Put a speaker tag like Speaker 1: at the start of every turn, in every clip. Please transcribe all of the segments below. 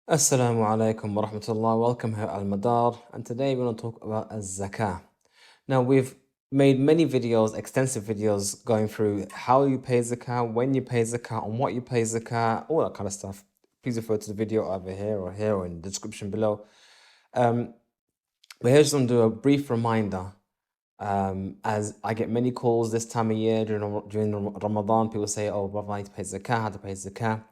Speaker 1: Assalamu alaikum wa rahmatullah. Welcome here Al Madar, and today we're going to talk about Zakah. Now, we've made many videos, extensive videos, going through how you pay Zakah, when you pay Zakah, on what you pay Zakah, all that kind of stuff. Please refer to the video over here or in the description below. But here's going to do a brief reminder. As I get many calls this time of year during Ramadan, people say, "Oh, brother, I need to pay Zakah, how to pay Zakah."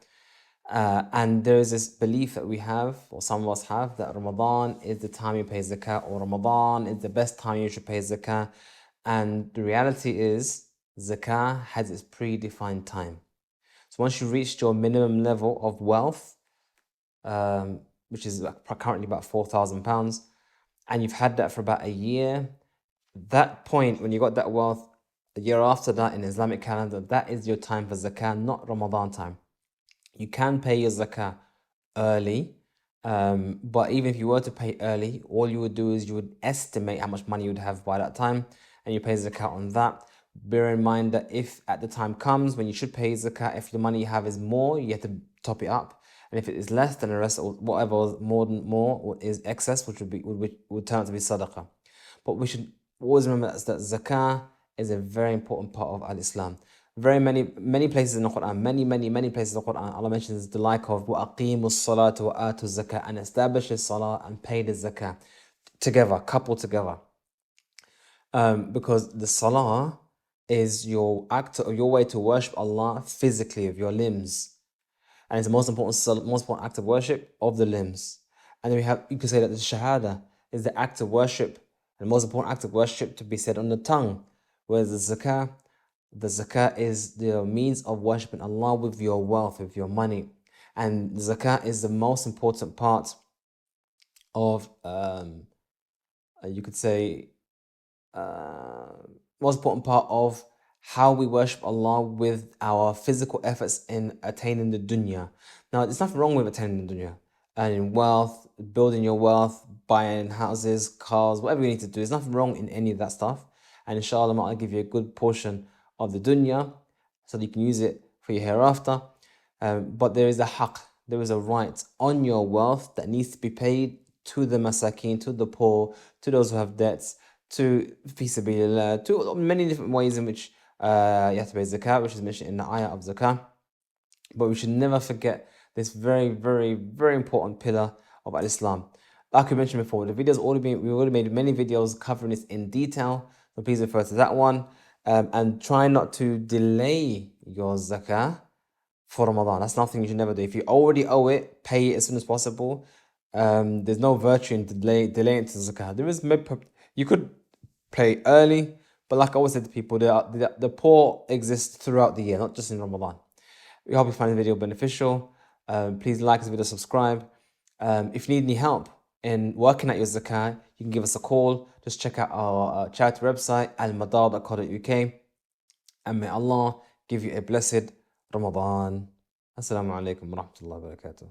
Speaker 1: And there is this belief that we have, or some of us have, that Ramadan is the time you pay zakah, or Ramadan is the best time you should pay zakah. And the reality is, zakah has its predefined time. So once you've reached your minimum level of wealth, which is currently about £4,000, and you've had that for about a year, that point when you got that wealth, the year after that in Islamic calendar, that is your time for zakah, not Ramadan time. You can pay your zakah early, but even if you were to pay early, all you would do is you would estimate how much money you would have by that time, and you pay zakah on that. Bear in mind that if at the time comes when you should pay zakah, if the money you have is more, you have to top it up, and if it is less, then the rest, or whatever is more is excess, which would turn out to be sadaqah. But we should always remember that zakah is a very important part of Al-Islam. Very many places in the Quran, many places in the Quran, Allah mentions the like of وَأَقِيمُوا الصَّلَاةَ وَآتُوا الزَّكَاةَ, and establish the salah and pay the zakah together, coupled together. Because the salah is your act of your way to worship Allah physically with your limbs, and it's the most important act of worship of the limbs. And then you can say that the shahada is the act of worship, and the most important act of worship to be said on the tongue, whereas the zakah is the means of worshipping Allah with your wealth, with your money. And zakah is the most important part of, you could say, most important part of how we worship Allah with our physical efforts in attaining the dunya. Now, there's nothing wrong with attaining the dunya and in wealth, building your wealth, buying houses, cars, whatever you need to do. There's nothing wrong in any of that stuff. And inshallah, I'll give you a good portion of the dunya so that you can use it for your hereafter. But there is a haqq, there is a right on your wealth that needs to be paid to the masakin, to the poor, to those who have debts, to fi sabilillah, to many different ways in which you have to pay zakah, which is mentioned in the ayah of zakah. But we should never forget this very important pillar of Islam. Like we mentioned before, we've already made many videos covering this in detail, so please refer to that one. And try not to delay your zakah for Ramadan. That's nothing you should never do. If you already owe it, pay it as soon as possible. There's no virtue in delaying to zakah. You could pay early, but like I always said to people, the poor exist throughout the year, not just in Ramadan. We hope you find the video beneficial. Please like this video, subscribe. If you need any help in working out your zakah, you can give us a call. Just check out our charity website, almadar.co.uk. And may Allah give you a blessed Ramadan. Assalamu alaikum wa rahmatullahi wa barakatuh.